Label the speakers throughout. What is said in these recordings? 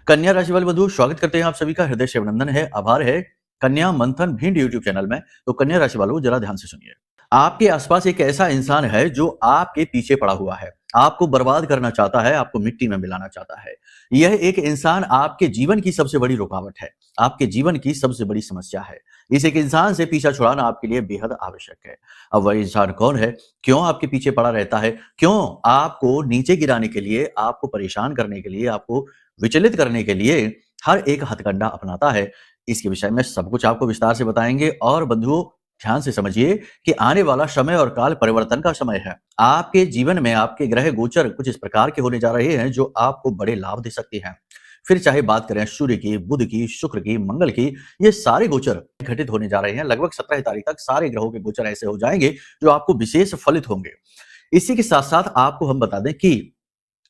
Speaker 1: कन्या राशि वाले बंधु, स्वागत करते हैं आप सभी का हृदय से अभिनंदन है, आभार है कन्या मंथन भिंड यूट्यूब चैनल में। तो कन्या राशि वालों जरा ध्यान से सुनिए। आपके आसपास एक ऐसा इंसान है जो आपके पीछे पड़ा हुआ है, आपको बर्बाद करना चाहता है, आपको मिट्टी में मिलाना चाहता है। यह एक इंसान आपके जीवन की सबसे बड़ी रुकावट है, आपके जीवन की सबसे बड़ी समस्या है। इस एक इंसान से पीछा छुड़ाना आपके लिए बेहद आवश्यक है। अब वह इंसान कौन है, क्यों आपके पीछे पड़ा रहता है, क्यों आपको नीचे गिराने के लिए, आपको परेशान करने के लिए, आपको विचलित करने के लिए हर एक हथकंडा अपनाता है, इसके विषय में सब कुछ आपको विस्तार से बताएंगे। और बंधुओं ध्यान से समझिए कि आने वाला समय और काल परिवर्तन का समय है। आपके जीवन में आपके ग्रह गोचर कुछ इस प्रकार के होने जा रहे हैं जो आपको बड़े लाभ दे सकते हैं। फिर चाहे बात करें सूर्य की, बुध की, शुक्र की, मंगल की, ये सारे गोचर घटित होने जा रहे हैं। लगभग 17 तारीख तक सारे ग्रहों के गोचर ऐसे हो जाएंगे जो आपको विशेष फलित होंगे। इसी के साथ साथ आपको हम बता दें कि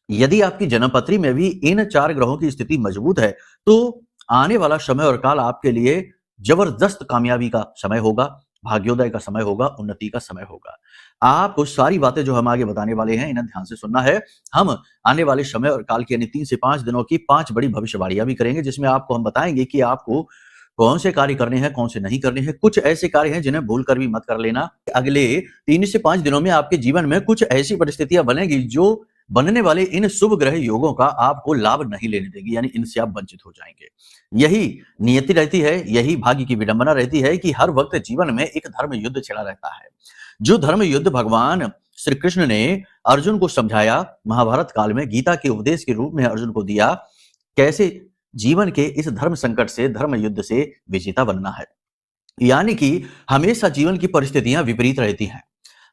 Speaker 1: यदि आपकी जन्मपत्री में भी इन 4 ग्रहों की स्थिति मजबूत है, तो आने वाला समय और काल आपके लिए जबरदस्त कामयाबी का समय होगा, भाग्योदय का समय होगा, उन्नति का समय होगा। आपको सारी बातें जो हम आगे बताने वाले हैं, इन्हें ध्यान से सुनना है। हम आने वाले समय और काल की यानी 3 से 5 दिनों की 5 बड़ी भविष्यवाणियां भी करेंगे, जिसमें आपको हम बताएंगे कि आपको कौन से कार्य करने हैं, कौन से नहीं करने हैं। कुछ ऐसे कार्य हैं जिन्हें भूल कर भी मत कर लेना। अगले 3 से 5 दिनों में आपके जीवन में कुछ ऐसी परिस्थितियां बनेगी जो बनने वाले इन शुभ ग्रह योगों का आपको लाभ नहीं लेने देगी, यानी इनसे आप वंचित हो जाएंगे। यही नियति रहती है, यही भाग्य की विडंबना रहती है कि हर वक्त जीवन में एक धर्म युद्ध छिड़ा रहता है। जो धर्म युद्ध भगवान श्री कृष्ण ने अर्जुन को समझाया, महाभारत काल में गीता के उपदेश के रूप में अर्जुन को दिया, कैसे जीवन के इस धर्म संकट से, धर्म युद्ध से विजेता बनना है। यानी कि हमेशा जीवन की परिस्थितियां विपरीत रहती हैं।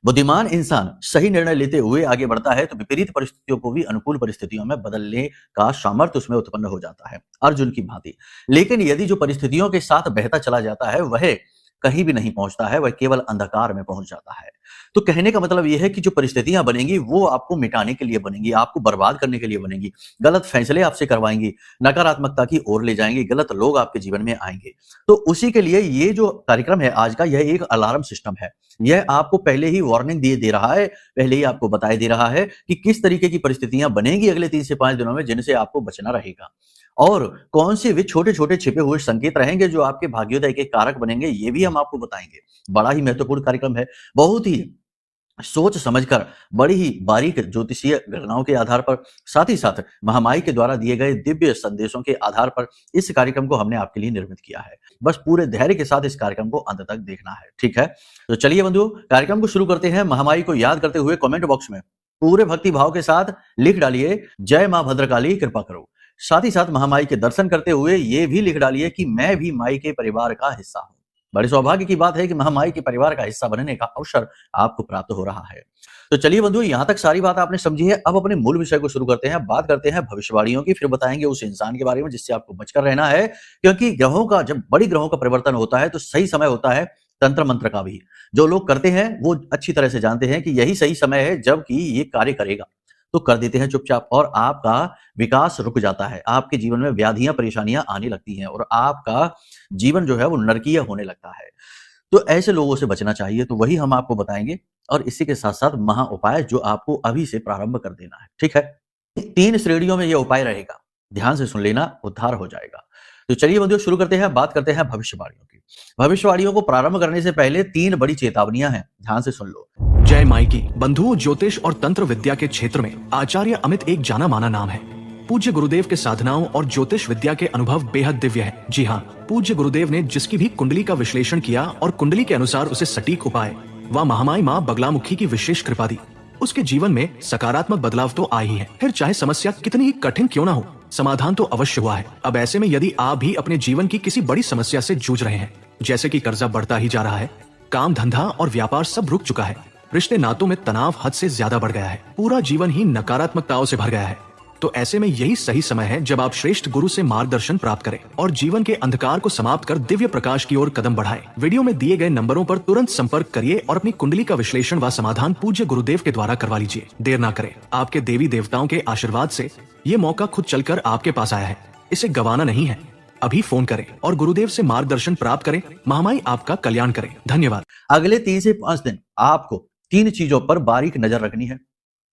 Speaker 1: बुद्धिमान इंसान सही निर्णय लेते हुए आगे बढ़ता है तो विपरीत परिस्थितियों को भी अनुकूल परिस्थितियों में बदलने का सामर्थ्य उसमें उत्पन्न हो जाता है, अर्जुन की भांति। लेकिन यदि जो परिस्थितियों के साथ बहता चला जाता है वह कहीं भी नहीं पहुंचता है, वह केवल अंधकार में पहुंच जाता है। तो कहने का मतलब यह है कि जो परिस्थितियां बनेंगी वो आपको मिटाने के लिए बनेंगी, आपको बर्बाद करने के लिए बनेंगी, गलत फैसले आपसे करवाएंगी, नकारात्मकता की ओर ले जाएंगे, गलत लोग आपके जीवन में आएंगे। तो उसी के लिए ये जो कार्यक्रम है आज का, यह एक अलार्म सिस्टम है। यह आपको पहले ही वार्निंग दे रहा है, पहले ही आपको बताए दे रहा है कि किस तरीके की परिस्थितियां बनेंगी अगले 3 से 5 दिनों में, जिनसे आपको बचना रहेगा। और कौन से वे छोटे-छोटे छिपे हुए संकेत रहेंगे जो आपके भाग्योदय के कारक बनेंगे, ये भी हम आपको बताएंगे। बड़ा ही महत्वपूर्ण कार्यक्रम है, बहुत ही सोच समझकर, बड़ी ही बारीक ज्योतिषीय गणनाओं के आधार पर, साथ ही साथ महामाई के द्वारा दिए गए दिव्य संदेशों के आधार पर इस कार्यक्रम को हमने आपके लिए निर्मित किया है। बस पूरे धैर्य के साथ इस कार्यक्रम को अंत तक देखना है, ठीक है? तो चलिए बंधुओं, कार्यक्रम को शुरू करते हैं। महामाई को याद करते हुए कमेंट बॉक्स में पूरे भक्ति भाव के साथ लिख डालिए, जय मां भद्रकाली कृपा करो। साथ ही साथ महामाई के दर्शन करते हुए ये भी लिख डालिए कि मैं भी माई के परिवार का हिस्सा हूं। बड़े सौभाग्य की बात है कि महामाई के परिवार का हिस्सा बनने का अवसर आपको प्राप्त हो रहा है। तो चलिए बंधु, यहां तक सारी बात आपने समझी है। अब अपने मूल विषय को शुरू करते हैं। बात करते हैं भविष्यवाणियों की, फिर बताएंगे उस इंसान के बारे में जिससे आपको बचकर रहना है। क्योंकि ग्रहों का, जब बड़ी ग्रहों का परिवर्तन होता है तो सही समय होता है तंत्र मंत्र का भी। जो लोग करते हैं वो अच्छी तरह से जानते हैं कि यही सही समय है जबकि ये कार्य करेगा, तो कर देते हैं चुपचाप और आपका विकास रुक जाता है। आपके जीवन में व्याधियां, परेशानियां आने लगती हैं और आपका जीवन जो है वो नरकीय होने लगता है। तो ऐसे लोगों से बचना चाहिए, तो वही हम आपको बताएंगे और इसी के साथ साथ महा उपाय जो आपको अभी से प्रारंभ कर देना है, ठीक है? 3 श्रेणियों में यह उपाय रहेगा, ध्यान से सुन लेना, उद्धार हो जाएगा। तो चलिए बंधुओं, शुरू करते हैं। बात करते हैं भविष्यवाणियों की। भविष्यवाणियों को प्रारंभ करने से पहले 3 बड़ी चेतावनियां हैं, ध्यान से सुन लो।
Speaker 2: जय माई की। बंधुओं, ज्योतिष और तंत्र विद्या के क्षेत्र में आचार्य अमित एक जाना माना नाम है। पूज्य गुरुदेव के साधनाओं और ज्योतिष विद्या के अनुभव बेहद दिव्य है। जी हाँ, पूज्य गुरुदेव ने जिसकी भी कुंडली का विश्लेषण किया और कुंडली के अनुसार उसे सटीक उपाय व महामाई माँ बगलामुखी की विशेष कृपा दी, उसके जीवन में सकारात्मक बदलाव तो आए ही है। फिर चाहे समस्या कितनी ही कठिन क्यों ना हो, समाधान तो अवश्य हुआ है। अब ऐसे में यदि आप भी अपने जीवन की किसी बड़ी समस्या से जूझ रहे हैं, जैसे कि कर्जा बढ़ता ही जा रहा है, काम धंधा और व्यापार सब रुक चुका है, रिश्ते नातों में तनाव हद से ज्यादा बढ़ गया है, पूरा जीवन ही नकारात्मकताओं से भर गया है, तो ऐसे में यही सही समय है जब आप श्रेष्ठ गुरु से मार्गदर्शन प्राप्त करें और जीवन के अंधकार को समाप्त कर दिव्य प्रकाश की ओर कदम बढ़ाएं। वीडियो में दिए गए नंबरों पर तुरंत संपर्क करिए और अपनी कुंडली का विश्लेषण व समाधान पूज्य गुरुदेव के द्वारा करवा लीजिए। देर ना करें, आपके देवी देवताओं के आशीर्वाद से ये मौका खुद चलकर आपके पास आया है, इसे गंवाना नहीं है। अभी फोन करें और गुरुदेव से मार्गदर्शन प्राप्त करें। महामाई आपका कल्याण करें। धन्यवाद।
Speaker 1: अगले 3 से 5 दिन आपको 3 चीजों पर बारीक नजर रखनी है।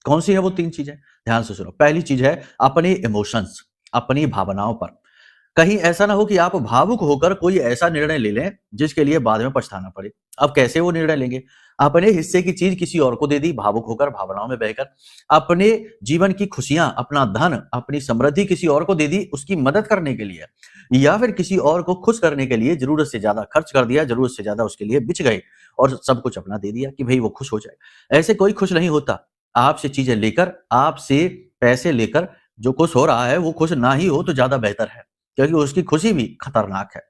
Speaker 1: कौन सी है वो 3 चीजें, ध्यान से सुनो। पहली चीज है अपने इमोशंस। अपनी भावनाओं पर। कहीं ऐसा ना हो कि आप भावुक होकर कोई ऐसा निर्णय ले लें जिसके लिए बाद में पछताना पड़े। अब कैसे वो निर्णय लेंगे? अपने हिस्से की चीज किसी और को दे दी, भावुक होकर, भावनाओं में बहकर। अपने जीवन की खुशियां, अपना धन, अपनी समृद्धि किसी और को दे दी उसकी मदद करने के लिए, या फिर किसी और को खुश करने के लिए जरूरत से ज्यादा खर्च कर दिया, जरूरत से ज्यादा उसके लिए बिच गए और सब कुछ अपना दे दिया कि भाई वो खुश हो जाए। ऐसे कोई खुश नहीं होता। आपसे चीजें लेकर, आपसे पैसे लेकर जो खुश हो रहा है वो खुश ना ही हो तो ज्यादा बेहतर है, क्योंकि उसकी खुशी भी खतरनाक है।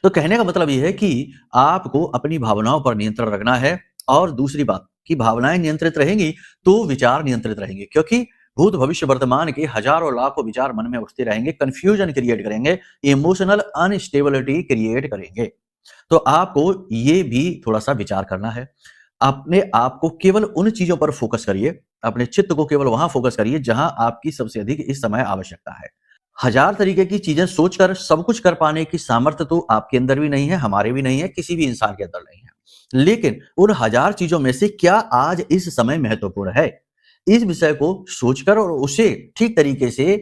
Speaker 1: तो कहने का मतलब ये है कि आपको अपनी भावनाओं पर नियंत्रण रखना है। और दूसरी बात कि भावनाएं नियंत्रित रहेंगी तो विचार नियंत्रित रहेंगे, क्योंकि भूत भविष्य वर्तमान के हजारों लाखों विचार मन में उठते रहेंगे, कंफ्यूजन क्रिएट करेंगे, इमोशनल अनस्टेबिलिटी क्रिएट करेंगे। तो आपको ये भी थोड़ा सा विचार करना है। अपने आप को केवल उन चीजों पर फोकस करिए, अपने चित्त को केवल वहां फोकस करिए जहां आपकी सबसे अधिक इस समय आवश्यकता है। हजार तरीके की चीजें सोचकर सब कुछ कर पाने की सामर्थ्य तो आपके अंदर भी नहीं है, हमारे भी नहीं है, किसी भी इंसान के अंदर नहीं है। लेकिन उन हजार चीजों में से क्या आज इस समय महत्वपूर्ण है, इस विषय को सोचकर और उसे ठीक तरीके से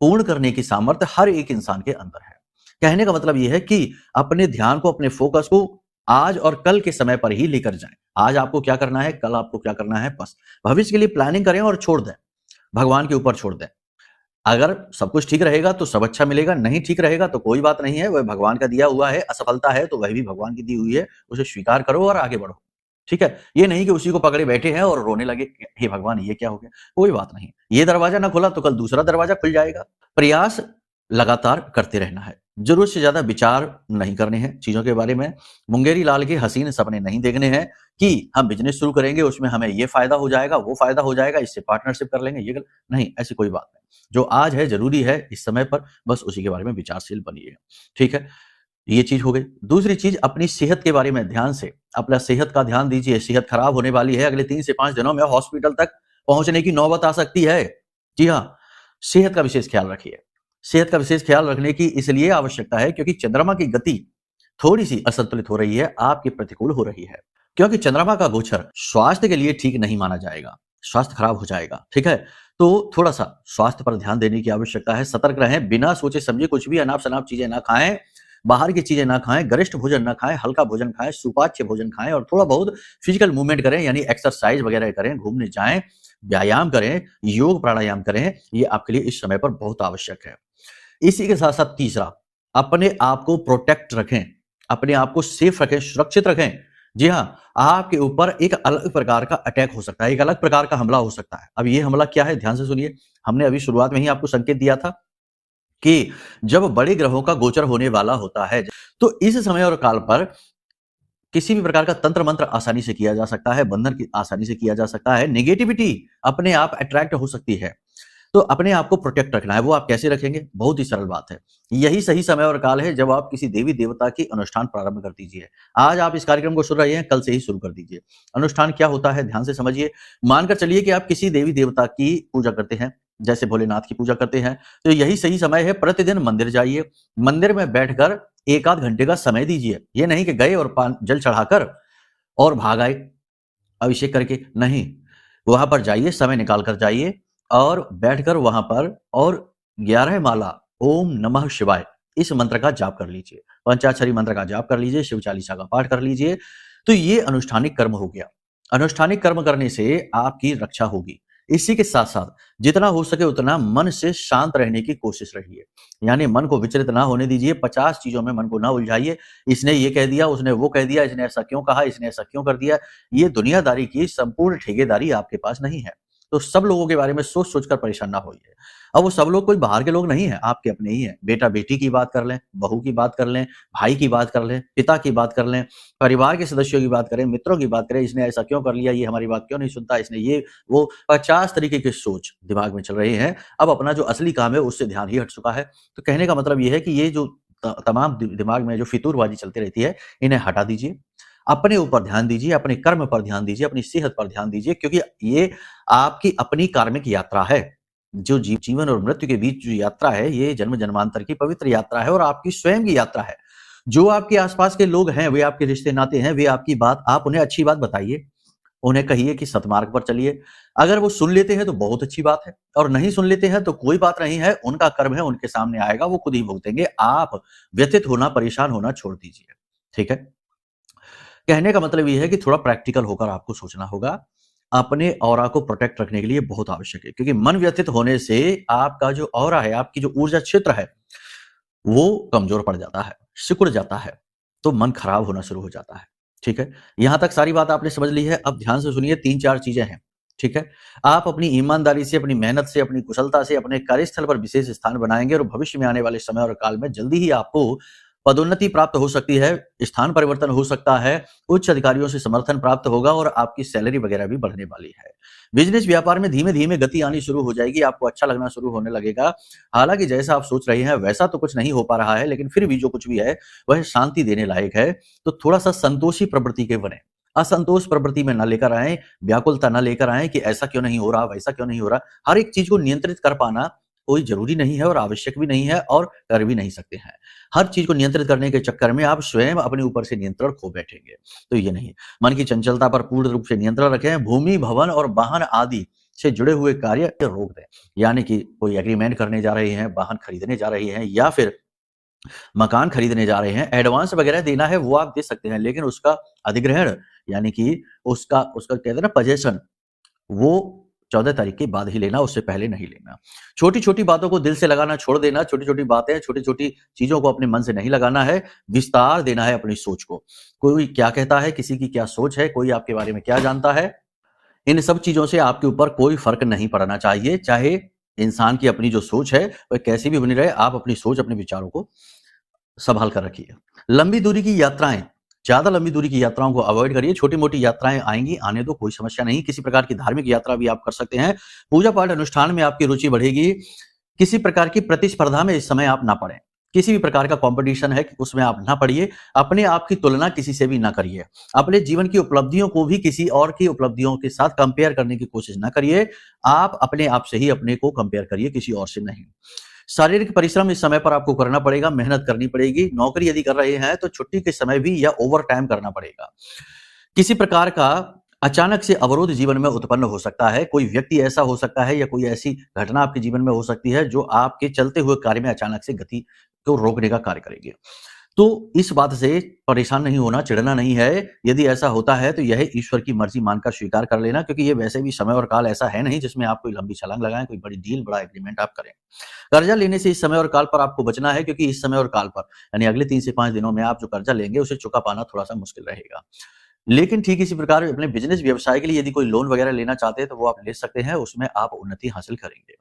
Speaker 1: पूर्ण करने की सामर्थ्य हर एक इंसान के अंदर है। कहने का मतलब यह है कि अपने ध्यान को, अपने फोकस को आज और कल के समय पर ही लेकर जाएं। आज आपको क्या करना है, कल आपको क्या करना है, बस भविष्य के लिए प्लानिंग करें और छोड़ दें, भगवान के ऊपर छोड़ दें। अगर सब कुछ ठीक रहेगा तो सब अच्छा मिलेगा, नहीं ठीक रहेगा तो कोई बात नहीं है, वह भगवान का दिया हुआ है। असफलता है तो वह भी भगवान की दी हुई है, उसे स्वीकार करो और आगे बढ़ो। ठीक है, ये नहीं कि उसी को पकड़े बैठे हैं और रोने लगे, हे भगवान ये क्या हो गया। कोई बात नहीं, ये दरवाजा ना खुला तो कल दूसरा दरवाजा खुल जाएगा। प्रयास लगातार करते रहना है, जरूरत से ज्यादा विचार नहीं करने हैं चीजों के बारे में। मुंगेरी लाल के हसीन सपने नहीं देखने हैं कि हम बिजनेस शुरू करेंगे, उसमें हमें ये फायदा हो जाएगा, वो फायदा हो जाएगा, इससे पार्टनरशिप कर लेंगे, ये नहीं, ऐसी कोई बात नहीं। जो आज है, जरूरी है इस समय पर, बस उसी के बारे में विचारशील बनिए। ठीक है, ये चीज हो गई। दूसरी चीज, अपनी सेहत के बारे में ध्यान से, अपना सेहत का ध्यान दीजिए। सेहत खराब होने वाली है, अगले 3 से 5 दिनों में हॉस्पिटल तक पहुंचने की नौबत आ सकती है। जी हाँ, सेहत का विशेष ख्याल रखिए। सेहत का विशेष ख्याल रखने की इसलिए आवश्यकता है क्योंकि चंद्रमा की गति थोड़ी सी असंतुलित हो रही है, आपके प्रतिकूल हो रही है। क्योंकि चंद्रमा का गोचर स्वास्थ्य के लिए ठीक नहीं माना जाएगा, स्वास्थ्य खराब हो जाएगा। ठीक है, तो थोड़ा सा स्वास्थ्य पर ध्यान देने की आवश्यकता है। सतर्क रहें, बिना सोचे समझे कुछ भी अनाप शनाप चीजें ना खाएं, बाहर की चीजें ना खाएं, गरिष्ठ भोजन ना खाएं, हल्का भोजन खाएं, सुपाच्य भोजन खाएं और थोड़ा बहुत फिजिकल मूवमेंट करें, यानी एक्सरसाइज वगैरह करें, घूमने जाएं, व्यायाम करें, योग प्राणायाम करें। ये आपके लिए इस समय पर बहुत आवश्यक है। इसी के साथ साथ तीसरा, अपने आप को प्रोटेक्ट रखें, अपने आप को सेफ रखें, सुरक्षित रखें। जी हाँ, आपके ऊपर एक अलग प्रकार का अटैक हो सकता है, एक अलग प्रकार का हमला हो सकता है। अब ये हमला क्या है, ध्यान से सुनिए। हमने अभी शुरुआत में ही आपको संकेत दिया था कि जब बड़े ग्रहों का गोचर होने वाला होता है तो इस समय और काल पर किसी भी प्रकार का तंत्र मंत्र आसानी से किया जा सकता है, बंधन की आसानी से किया जा सकता है, नेगेटिविटी अपने आप अट्रैक्ट हो सकती है। तो अपने आप को प्रोटेक्ट रखना है। वो आप कैसे रखेंगे? बहुत ही सरल बात है। यही सही समय और काल है जब आप किसी देवी देवता की अनुष्ठान प्रारंभ कर दीजिए। आज आप इस कार्यक्रम को सुन रहे हैं, कल से ही शुरू कर दीजिए। अनुष्ठान क्या होता है, ध्यान से समझिए। मानकर चलिए कि आप किसी देवी देवता की पूजा करते हैं, जैसे भोलेनाथ की पूजा करते हैं, तो यही सही समय है। प्रतिदिन मंदिर जाइए, मंदिर में बैठकर 1 आध घंटे का समय दीजिए। ये नहीं कि गए और जल चढ़ाकर और भाग आए अभिषेक करके, नहीं। वहां पर जाइए, समय निकाल कर जाइए और बैठकर वहां पर और 11 माला ओम नमः शिवाय इस मंत्र का जाप कर लीजिए, पंचाक्षरी मंत्र का जाप कर लीजिए, शिव चालीसा का पाठ कर लीजिए। तो ये अनुष्ठानिक कर्म हो गया। अनुष्ठानिक कर्म करने से आपकी रक्षा होगी। इसी के साथ साथ जितना हो सके उतना मन से शांत रहने की कोशिश रहिए, यानी मन को विचलित ना होने दीजिए। 50 चीजों में मन को ना उलझाइए। इसने ये कह दिया, उसने वो कह दिया, इसने ऐसा क्यों कहा, इसने ऐसा क्यों कर दिया। ये दुनियादारी की संपूर्ण ठेकेदारी आपके पास नहीं है। तो सब लोगों के बारे में सोच सोचकर परेशान ना होइए। अब वो सब लोग कोई बाहर के लोग नहीं है, आपके अपने ही हैं। बेटा बेटी की बात कर लें, बहू की बात कर लें, भाई की बात कर लें, पिता की बात कर लें, परिवार के सदस्यों की बात करें, मित्रों की बात करें। इसने ऐसा क्यों कर लिया, ये हमारी बात क्यों नहीं सुनता, इसने ये वो 50 तरीके की सोच दिमाग में चल रही है। अब अपना जो असली काम है उससे ध्यान ही हट चुका है। तो कहने का मतलब ये है कि ये जो तमाम दिमाग में जो फितूरबाजी चलती रहती है, इन्हें हटा दीजिए। अपने ऊपर ध्यान दीजिए, अपने कर्म पर ध्यान दीजिए, अपनी सेहत पर ध्यान दीजिए, क्योंकि ये आपकी अपनी कार्मिक यात्रा है। जो जीवन और मृत्यु के बीच जो यात्रा है, ये जन्म जन्मांतर की पवित्र यात्रा है और आपकी स्वयं की यात्रा है। जो आपके आसपास के लोग हैं, वे आपके रिश्ते नाते हैं, वे आपकी बात, आप उन्हें अच्छी बात बताइए, उन्हें कहिए कि सतमार्ग पर चलिए। अगर वो सुन लेते हैं तो बहुत अच्छी बात है, और नहीं सुन लेते हैं तो कोई बात नहीं है, उनका कर्म है, उनके सामने आएगा, वो खुद ही भुगतेंगे। आप व्यथित होना, परेशान होना छोड़ दीजिए। ठीक है? कहने का मतलब ये है कि थोड़ा प्रैक्टिकल होकर आपको सोचना होगा। अपने ऑरा को प्रोटेक्ट रखने के लिए बहुत आवश्यक है, क्योंकि मन व्यथित होने से आपका जो ऑरा है, आपकी जो ऊर्जा क्षेत्र है, वो कमजोर पड़ जाता है, सिकुड़ जाता है, तो मन खराब होना शुरू हो जाता है। ठीक है? यहां तक सारी बात आपने समझ ली है। अब ध्यान से सुनिए, 3-4 चीजें हैं। ठीक है? आप अपनी ईमानदारी से, अपनी मेहनत से, अपनी कुशलता से अपने कार्यस्थल पर विशेष स्थान बनाएंगे, और भविष्य में आने वाले समय और काल में जल्दी ही आपको पदोन्नति प्राप्त हो सकती है, स्थान परिवर्तन हो सकता है, उच्च अधिकारियों से समर्थन प्राप्त होगा, और आपकी सैलरी वगैरह भी बढ़ने वाली है। बिजनेस व्यापार में धीमे-धीमे गति आनी शुरू हो जाएगी, आपको अच्छा लगना शुरू होने लगेगा। हालाँकि जैसा आप सोच रहे हैं वैसा तो कुछ नहीं हो पा रहा है, लेकिन फिर भी जो कुछ भी है वह शांति देने लायक है। तो थोड़ा-सा संतोषी प्रवृत्ति के बनें। असंतोष प्रवृत्ति में ना लेकर आएँ, व्याकुलता ना लेकर आएँ कि ऐसा क्यों नहीं हो रहा, वैसा क्यों नहीं हो रहा। हर एक चीज़ को नियंत्रित कर पाना कोई ज़रूरी नहीं है, और आवश्यक भी नहीं है, और कर भी नहीं सकते हैं। हर चीज़ को नियंत्रित करने के चक्कर में आप स्वयं अपने ऊपर से नियंत्रण खो बैठेंगे, तो ये नहीं। मन की चंचलता पर पूर्ण रूप से नियंत्रण रखें। भूमि, भवन और वाहन आदि से जुड़े हुए कार्य रोक दें। यानी कि कोई एग्रीमेंट करने जा रहे हैं, वाहन खरीदने जा रहे हैं, या फिर मकान खरीदने जा रहे हैं, एडवांस वगैरह देना है वो आप दे सकते हैं, लेकिन उसका अधिग्रहण, यानी कि उसका उसका कहते हैं ना पोजेसन, वो 14 तारीख के बाद ही लेना, उससे पहले नहीं लेना। छोटी-छोटी बातों को दिल से लगाना छोड़ देना, छोटी-छोटी बातें, छोटी-छोटी चीज़ों को अपने मन से नहीं लगाना है, विस्तार देना है अपनी सोच को। कोई क्या कहता है, किसी की क्या सोच है, कोई आपके बारे में क्या जानता है, इन सब चीज़ों से आपके ऊपर कोई फ़र्क नहीं पड़ना चाहिए। चाहे इंसान की अपनी जो सोच है, वह कैसी भी बनी रहे, आप अपनी सोच, अपने विचारों को सँभाल कर रखिए। लंबी दूरी की यात्राएँ, ज़्यादा लंबी दूरी की यात्राओं को अवॉइड करिए। छोटी-मोटी यात्राएँ आएँगी, आने दो, कोई समस्या नहीं। किसी प्रकार की धार्मिक यात्रा भी आप कर सकते हैं। पूजा-पाठ अनुष्ठान में आपकी रुचि बढ़ेगी। किसी प्रकार की प्रतिस्पर्धा में इस समय आप ना पड़ें। किसी भी प्रकार का कॉम्पिटिशन है, उसमें आप ना पड़िए। अपने आप की तुलना किसी से भी ना करिए। अपने जीवन की उपलब्धियों को भी किसी और की उपलब्धियों के साथ कंपेयर करने की कोशिश ना करिए। आप अपने आप से ही अपने को कंपेयर करिए, किसी और से नहीं। शारीरिक परिश्रम इस समय पर आपको करना पड़ेगा, मेहनत करनी पड़ेगी। नौकरी यदि कर रहे हैं तो छुट्टी के समय भी या ओवरटाइम करना पड़ेगा। किसी प्रकार का अचानक से अवरोध जीवन में उत्पन्न हो सकता है। कोई व्यक्ति ऐसा हो सकता है, या कोई ऐसी घटना आपके जीवन में हो सकती है जो आपके चलते हुए कार्य में अचानक से गति को रोकने का कार्य करेगी। तो इस बात से परेशान नहीं होना, चिढ़ना नहीं है। यदि ऐसा होता है तो यह ईश्वर की मर्ज़ी मानकर स्वीकार कर लेना, क्योंकि ये वैसे भी समय और काल ऐसा है नहीं जिसमें आप कोई लंबी छलांग लगाएँ, कोई बड़ी डील, बड़ा एग्रीमेंट आप करें। कर्जा लेने से इस समय और काल पर आपको बचना है, क्योंकि इस समय और काल पर, यानी अगले 3 से 5 दिनों में आप जो कर्जा लेंगे उसे चुका पाना थोड़ा-सा मुश्किल रहेगा। लेकिन ठीक इसी प्रकार अपने बिज़नेस व्यवसाय के लिए यदि कोई लोन वगैरह लेना चाहते हैं तो वो आप ले सकते हैं, उसमें आप उन्नति हासिल करेंगे।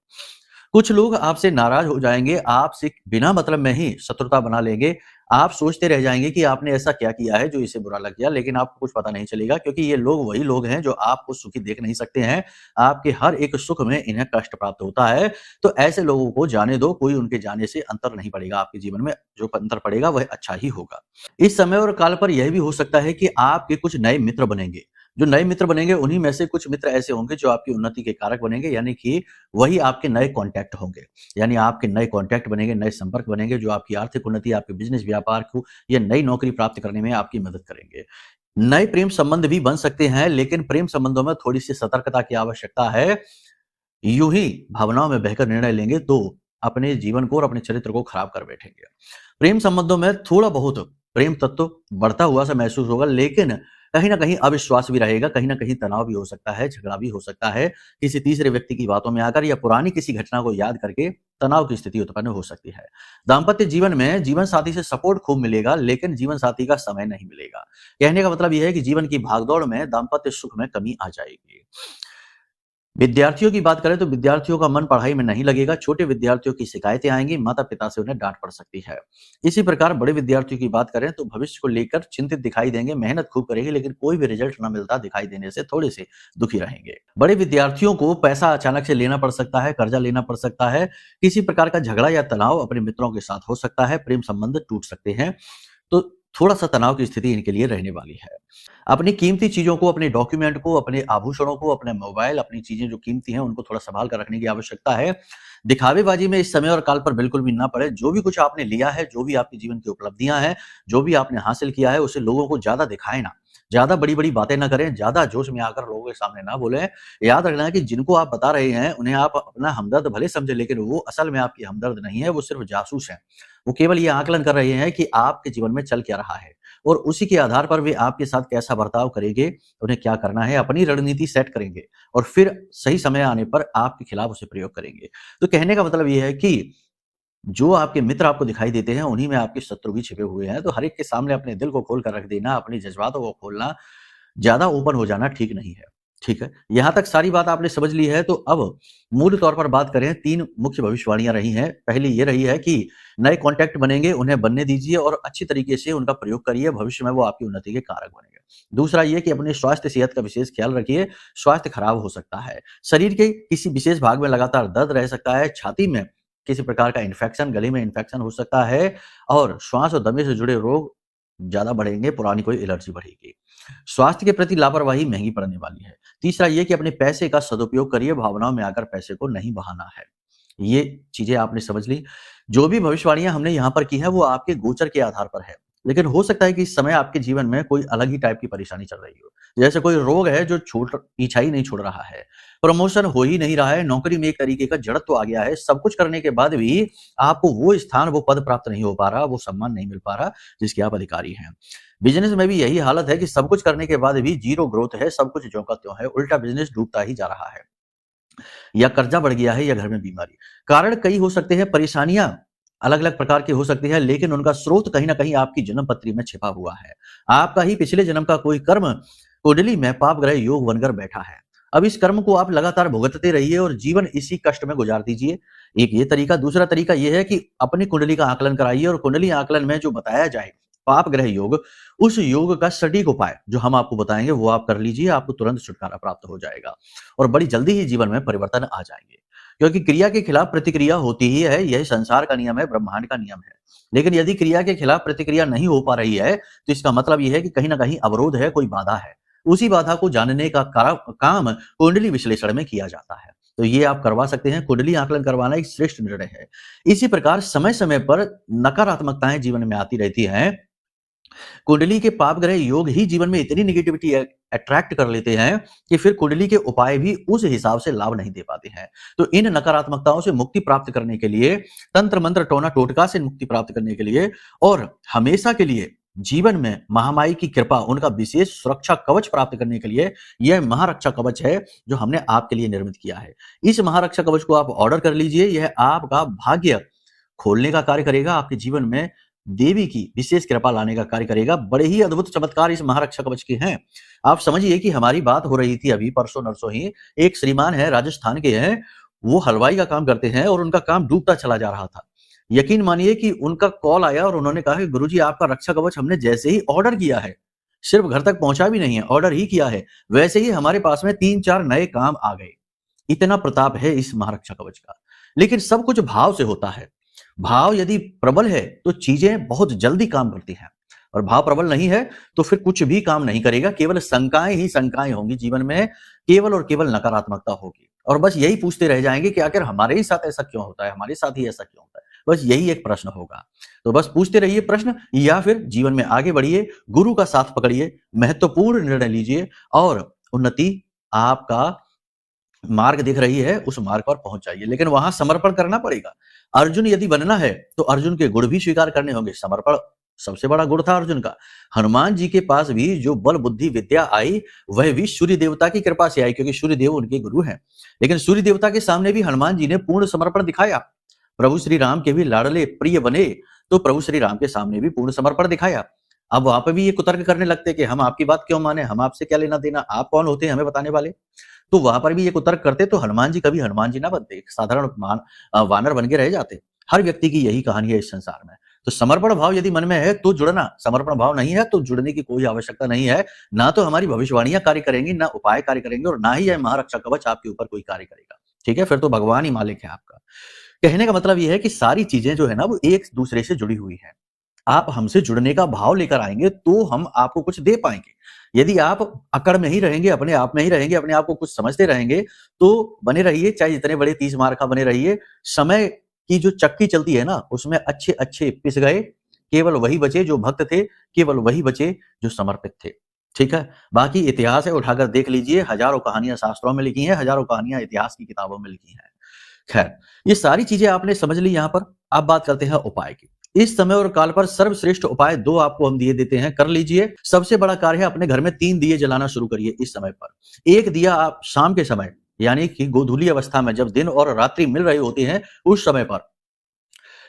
Speaker 1: कुछ लोग आपसे नाराज़ हो जाएँगे, आपसे बिना मतलब में ही शत्रुता बना लेंगे। आप सोचते रह जाएँगे कि आपने ऐसा क्या किया है जो इसे बुरा लग गया, लेकिन आपको कुछ पता नहीं चलेगा, क्योंकि ये लोग वही लोग हैं जो आपको सुखी देख नहीं सकते हैं। आपके हर एक सुख में इन्हें कष्ट प्राप्त होता है। तो ऐसे लोगों को जाने दो, कोई उनके जाने से अंतर नहीं पड़ेगा आपके जीवन में, जो अंतर पड़ेगा वह अच्छा ही होगा। इस समय और काल पर यह भी हो सकता है कि आपके कुछ नए मित्र बनेंगे। जो नए मित्र बनेंगे उन्हीं में से कुछ मित्र ऐसे होंगे जो आपकी उन्नति के कारक बनेंगे, यानी कि वही आपके नए कॉन्टैक्ट होंगे। यानी आपके नए कॉन्टैक्ट बनेंगे, नए संपर्क बनेंगे, जो आपकी आर्थिक उन्नति, आपके बिज़नेस व्यापार को या नई नौकरी प्राप्त करने में आपकी मदद करेंगे। नए प्रेम संबंध भी बन सकते हैं, लेकिन प्रेम संबंधों में थोड़ी-सी सतर्कता की आवश्यकता है। यूँ ही भावनाओं में बहकर निर्णय लेंगे तो अपने जीवन को और अपने चरित्र को खराब कर बैठेंगे। प्रेम संबंधों में थोड़ा बहुत प्रेम तत्व बढ़ता हुआ सा महसूस होगा, लेकिन कहीं न कहीं अविश्वास भी रहेगा, कहीं न कहीं तनाव भी हो सकता है, झगड़ा भी हो सकता है। किसी तीसरे व्यक्ति की बातों में आकर या पुरानी किसी घटना को याद करके तनाव की स्थिति उत्पन्न हो सकती है। दाम्पत्य जीवन में जीवन साथी से सपोर्ट खूब मिलेगा, लेकिन जीवन साथी का समय नहीं मिलेगा। कहने का मतलब ये है कि जीवन की भागदौड़ में दाम्पत्य सुख में कमी आ जाएगी। विद्यार्थियों की बात करें तो विद्यार्थियों का मन पढ़ाई में नहीं लगेगा, छोटे विद्यार्थियों की शिकायतें आएँगी, माता-पिता से उन्हें डाँट पड़ सकती है। इसी प्रकार बड़े विद्यार्थियों की बात करें तो भविष्य को लेकर चिंतित दिखाई देंगे, मेहनत खूब करेंगे, लेकिन कोई भी रिजल्ट ना मिलता दिखाई देने से थोड़े-से दुखी रहेंगे। बड़े विद्यार्थियों को पैसा अचानक से लेना पड़ सकता है, कर्जा लेना पड़ सकता है, किसी प्रकार का झगड़ा या तनाव अपने मित्रों के साथ हो सकता है, प्रेम संबंध टूट सकते हैं, तो थोड़ा-सा तनाव की स्थिति इनके लिए रहने वाली है। अपनी कीमती चीज़ों को, अपने डॉक्यूमेंट को, अपने आभूषणों को, अपने मोबाइल, अपनी चीज़ें जो कीमती हैं, उनको थोड़ा सँभाल कर रखने की आवश्यकता है। दिखावेबाज़ी में इस समय और काल पर बिल्कुल भी ना पड़े। जो भी कुछ आपने लिया है, जो भी आपके जीवन की उपलब्धियाँ हैं, जो भी आपने हासिल किया है, उसे लोगों को ज़्यादा दिखाएँ ना। ज्यादा बड़ी बड़ी बातें ना करें, ज्यादा जोश में आकर लोगों के सामने ना बोलें। याद रखना कि जिनको आप बता रहे हैं उन्हें आप अपना हमदर्द भले समझे, लेकिन वो असल में आपकी हमदर्द नहीं है, वो सिर्फ जासूस है। वो केवल ये आकलन कर रहे हैं कि आपके जीवन में चल क्या रहा है और उसी के आधार पर वे आपके साथ कैसा बर्ताव करेंगे, उन्हें क्या करना है, अपनी रणनीति सेट करेंगे और फिर सही समय आने पर आपके खिलाफ उसे प्रयोग करेंगे। तो कहने का मतलब ये है कि जो आपके मित्र आपको दिखाई देते हैं, उन्हीं में आपके शत्रु भी छिपे हुए हैं। तो हर एक के सामने अपने दिल को खोल कर रख देना, अपनी जज़्बातों को खोलना, ज़्यादा ओपन हो जाना ठीक नहीं है। ठीक है? यहाँ तक सारी बात आपने समझ ली है, तो अब मूल तौर पर बात करें, 3 मुख्य भविष्यवाणियाँ रही हैं। पहली ये रही है कि नए कॉन्टैक्ट बनेंगे, उन्हें बनने दीजिए और अच्छी तरीके से उनका प्रयोग करिए, भविष्य में वो आपकी उन्नति के कारक बनेंगे। दूसरा ये कि अपने स्वास्थ्य सेहत का विशेष ख्याल रखिए, स्वास्थ्य खराब हो सकता है। शरीर के किसी विशेष भाग में लगातार दर्द रह सकता है, छाती में किसी प्रकार का इन्फेक्शन, गले में इन्फेक्शन हो सकता है और श्वास और दमे से जुड़े रोग ज़्यादा बढ़ेंगे, पुरानी कोई एलर्जी बढ़ेगी। स्वास्थ्य के प्रति लापरवाही महँगी पड़ने वाली है। तीसरा ये कि अपने पैसे का सदुपयोग करिए, भावनाओं में आकर पैसे को नहीं बहाना है। ये चीज़ें आपने समझ ली। जो भी भविष्यवाणियाँ हमने यहाँ पर की हैं, वो आपके गोचर के आधार पर है। लेकिन हो सकता है कि इस समय आपके जीवन में कोई अलग ही टाइप की परेशानी चल रही हो। जैसे कोई रोग है जो पीछा ही नहीं छोड़ रहा है, प्रमोशन हो ही नहीं रहा है, नौकरी में एक तरीके का जड़त्व आ गया है, सब कुछ करने के बाद भी आपको वो स्थान, वो पद प्राप्त नहीं हो पा रहा, वो सम्मान नहीं मिल पा रहा जिसके आप अधिकारी हैं। बिज़नेस में भी यही हालत है कि सब कुछ करने के बाद भी ज़ीरो ग्रोथ है, सब कुछ ज्यों का त्यों है, उल्टा बिज़नेस डूबता ही जा रहा है। या कर्जा बढ़ गया है या घर में बीमारी। कारण कई हो सकते हैं, परेशानियाँ अलग-अलग प्रकार की हो सकती है, लेकिन उनका स्रोत कहीं न कहीं आपकी जन्म पत्री में छिपा हुआ है। आपका ही पिछले जन्म का कोई कर्म कुंडली में पाप ग्रह योग बनकर बैठा है। अब इस कर्म को आप लगातार भुगतते रहिए और जीवन इसी कष्ट में गुजार दीजिए। एक ये तरीका, दूसरा तरीका ये है कि अपनी कुंडली का आकलन कराइए और कुंडली आकलन में जो बताया जाए पाप ग्रह योग, उस योग का सटीक उपाय जो हम आपको बताएँगे वो आप कर लीजिए, आपको तुरंत छुटकारा प्राप्त हो जाएगा और बड़ी जल्दी ही जीवन में परिवर्तन आ जाएँगे। क्योंकि क्रिया के खिलाफ प्रतिक्रिया होती ही है, यही संसार का नियम है, ब्रह्मांड का नियम है। लेकिन यदि क्रिया के खिलाफ प्रतिक्रिया नहीं हो पा रही है, तो इसका मतलब ये है कि कहीं न कहीं अवरोध है, कोई बाधा है। उसी बाधा को जानने का काम कुंडली विश्लेषण में किया जाता है। तो ये आप करवा सकते हैं, कुंडली आकलन करवाना एक श्रेष्ठ निर्णय है। इसी प्रकार समय-समय पर नकारात्मकताएँ जीवन में आती रहती हैं, कुंडली के पाप ग्रह योग ही जीवन में इतनी नेगेटिविटी अट्रैक्ट कर लेते हैं कि फिर कुंडली के उपाय भी उस हिसाब से लाभ नहीं दे पाते हैं। तो इन नकारात्मकताओं से मुक्ति प्राप्त करने के लिए, तंत्र मंत्र टोना टोटका से मुक्ति प्राप्त करने के लिए और हमेशा के लिए जीवन में महामाई की कृपा, उनका विशेष सुरक्षा कवच प्राप्त करने के लिए यह महारक्षा कवच है जो हमने आपके लिए निर्मित किया है। इस महारक्षा कवच को आप ऑर्डर कर लीजिए, यह आपका भाग्य खोलने का कार्य करेगा, आपके जीवन में देवी की विशेष कृपा लाने का कार्य करेगा। बड़े ही अद्भुत चमत्कार इस महारक्षा कवच के हैं। आप समझिए कि हमारी बात हो रही थी अभी परसों-नरसों ही, एक श्रीमान है, राजस्थान के हैं, वो हलवाई का काम करते हैं और उनका काम डूबता चला जा रहा था। यकीन मानिए कि उनका कॉल आया और उन्होंने कहा कि गुरुजी आपका रक्षा कवच हमने जैसे ही ऑर्डर किया है, सिर्फ घर तक पहुँचा भी नहीं है, ऑर्डर ही किया है, वैसे ही हमारे पास में 3-4 नए काम आ गए। इतना प्रताप है इस महारक्षा कवच का। लेकिन सब कुछ भाव से होता है। भाव यदि प्रबल है तो चीजें बहुत जल्दी काम करती हैं और भाव प्रबल नहीं है तो फिर कुछ भी काम नहीं करेगा, केवल शंकाएं ही शंकाएं होंगी जीवन में, केवल और केवल नकारात्मकता होगी और बस यही पूछते रह जाएंगे कि आखिर हमारे ही साथ ऐसा क्यों होता है, हमारे साथ ही ऐसा क्यों होता है। बस यही एक प्रश्न होगा। तो बस पूछते रहिए प्रश्न या फिर जीवन में आगे बढ़िए, गुरु का साथ पकड़िए, महत्वपूर्ण निर्णय लीजिए और उन्नति आपका मार्ग दिख रही है, उस मार्ग पर पहुंच जाइए। लेकिन वहां समर्पण करना पड़ेगा। अर्जुन यदि बनना है तो अर्जुन के गुण भी स्वीकार करने होंगे। समर्पण सबसे बड़ा गुण था अर्जुन का। हनुमान जी के पास भी जो बल बुद्धि विद्या आई, वह भी सूर्य देवता की कृपा से आई, क्योंकि सूर्य देव उनके गुरु हैं। लेकिन सूर्य देवता के सामने भी हनुमान जी ने पूर्ण समर्पण दिखाया। प्रभु श्री राम के भी लाडले प्रिय बने, तो प्रभु श्री राम के सामने भी पूर्ण समर्पण दिखाया। अब वहां पर भी ये कुतर्क करने लगते कि हम आपकी बात क्यों माने, हम आपसे क्या लेना देना, आप कौन होते हैं हमें बताने वाले। तो वहां पर भी ये कुतर्क करते तो हनुमान जी कभी हनुमान जी ना बनते, एक साधारण वानर बन के रह जाते। हर व्यक्ति की यही कहानी है इस संसार में। तो समर्पण भाव यदि मन में है तो जुड़ना, समर्पण भाव नहीं है तो जुड़ने की कोई आवश्यकता नहीं है। ना तो हमारी भविष्यवाणियां कार्य करेंगी, ना उपाय कार्य करेंगे और ना ही यह महारक्षा कवच आपके ऊपर कोई कार्य करेगा। ठीक है, फिर तो भगवान ही मालिक है आपका। कहने का मतलब यह है कि सारी चीजें जो है ना वो एक दूसरे से जुड़ी हुई है। आप हमसे जुड़ने का भाव लेकर आएंगे तो हम आपको कुछ दे पाएंगे। यदि आप अकड़ में ही रहेंगे, अपने आप में ही रहेंगे, अपने आप को कुछ समझते रहेंगे, तो बने रहिए, चाहे जितने बड़े 30 मार का बने रहिए। समय की जो चक्की चलती है ना, उसमें अच्छे-अच्छे पिस गए, केवल वही बचे जो भक्त थे, केवल वही बचे जो समर्पित थे। ठीक है। बाकी इतिहास है, उठाकर देख लीजिए, हजारों कहानियां शास्त्रों में लिखी हैं, हजारों कहानियां इतिहास की किताबों में लिखी हैं। खैर, ये सारी चीजें आपने समझ ली यहाँ पर। अब बात करते हैं उपाय की। इस समय और काल पर सर्वश्रेष्ठ उपाय 2 आपको हम दिए देते हैं, कर लीजिए। सबसे बड़ा कार्य है, अपने घर में 3 दिए जलाना शुरू करिए इस समय पर। एक दिया आप शाम के समय, यानी कि गोधूली अवस्था में, जब दिन और रात्रि मिल रही होती है, उस समय पर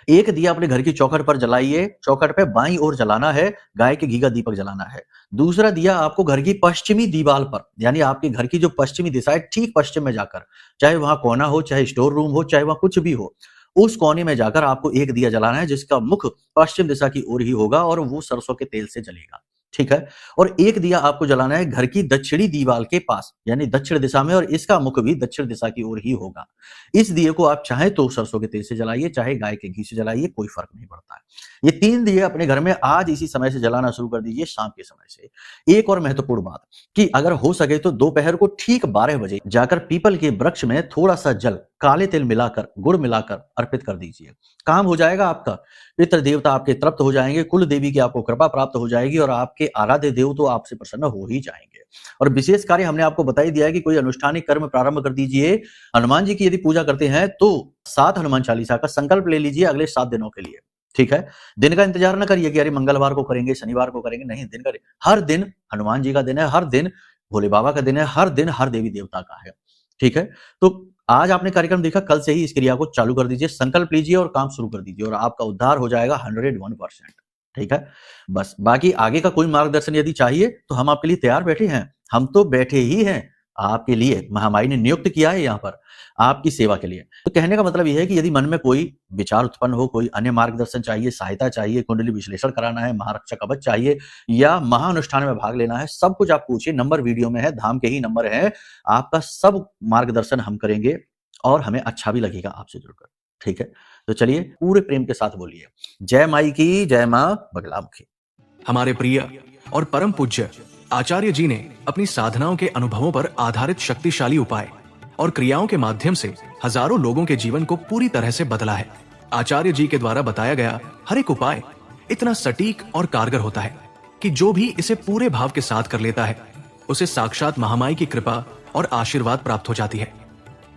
Speaker 1: एक दिया अपने घर की चौखट पर जलाइए। चौखट पे बाईं ओर जलाना है, गाय के घी का दीपक जलाना है। दूसरा दिया आपको घर की पश्चिमी दीवार पर, यानी आपके घर की जो पश्चिमी दिशा है, ठीक पश्चिम में जाकर, चाहे वहां कोना हो, चाहे स्टोर रूम हो, चाहे वहां कुछ भी हो, उस कोने में जाकर आपको एक दिया जलाना है, जिसका मुख पश्चिम दिशा की ओर ही होगा और वो सरसों के तेल से जलेगा। ठीक है। और एक दिया आपको जलाना है घर की दक्षिणी दीवार के पास, यानी दक्षिण दिशा में, और इसका मुख भी दक्षिण दिशा की ओर ही होगा। इस दिए को आप चाहे तो सरसों के तेल से जलाइए, चाहे गाय के घी से जलाइए, कोई फर्क नहीं पड़ता है। ये 3 दिए अपने घर में आज इसी समय से जलाना शुरू कर दीजिए, शाम के समय से। एक और महत्वपूर्ण बात कि अगर हो सके तो दोपहर को ठीक 12 बजे जाकर पीपल के वृक्ष में थोड़ा सा जल काले तिल मिलाकर, गुड़ मिलाकर अर्पित कर दीजिए। काम हो जाएगा आपका। पितृ देवता आपके तृप्त हो जाएंगे, कुल देवी की आपको कृपा प्राप्त हो जाएगी और आपके आराध्य देव तो आपसे प्रसन्न हो ही जाएंगे। और विशेष कार्य हमने आपको बता ही दिया है कि कोई अनुष्ठानिक कर्म प्रारंभ कर दीजिए। हनुमान जी की यदि पूजा करते हैं तो 7 हनुमान चालीसा का संकल्प ले लीजिए अगले 7 दिनों के लिए। ठीक है। दिन का इंतजार न करिए कि अरे मंगलवार को करेंगे, शनिवार को करेंगे, नहीं, दिन का, हर दिन हनुमान जी का दिन है, हर दिन भोले बाबा का दिन है, हर दिन हर देवी देवता का है। ठीक है। तो आज आपने कार्यक्रम देखा, कल से ही इस क्रिया को चालू कर दीजिए, संकल्प लीजिए और काम शुरू कर दीजिए और आपका उद्धार हो जाएगा 101%। ठीक है। बस बाकी आगे का कोई मार्गदर्शन यदि चाहिए तो हम आपके लिए तैयार बैठे हैं। हम तो बैठे ही हैं आपके लिए। महामाई ने नियुक्त किया है यहाँ पर आपकी सेवा के लिए। तो कहने का मतलब यह है कि यदि मन में कोई विचार उत्पन्न हो, कोई अन्य मार्गदर्शन चाहिए, सहायता चाहिए, कुंडली विश्लेषण कराना है, महारक्षा कवच चाहिए या महाअनुष्ठान में भाग लेना है, सब कुछ आप पूछिए। नंबर वीडियो में है, धाम के ही नंबर है। आपका सब मार्गदर्शन हम करेंगे और हमें अच्छा भी लगेगा आपसे जुड़कर। ठीक है। तो चलिए पूरे प्रेम के साथ बोलिए, जय माई की, जय मां बगलामुखी।
Speaker 2: हमारे प्रिय और परम पूज्य आचार्य जी ने अपनी साधनाओं के अनुभवों पर आधारित शक्तिशाली उपाय और क्रियाओं के माध्यम से हजारों लोगों के जीवन को पूरी तरह से बदला है। आचार्य जी के द्वारा बताया गया हर एक उपाय इतना सटीक और कारगर होता है कि जो भी इसे पूरे भाव के साथ कर लेता है, उसे साक्षात महामाई की कृपा और आशीर्वाद प्राप्त हो जाती है।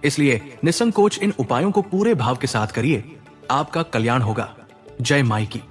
Speaker 2: इसलिए निसंकोच इन उपायों को पूरे भाव के साथ करिए, आपका कल्याण होगा। जय माई की।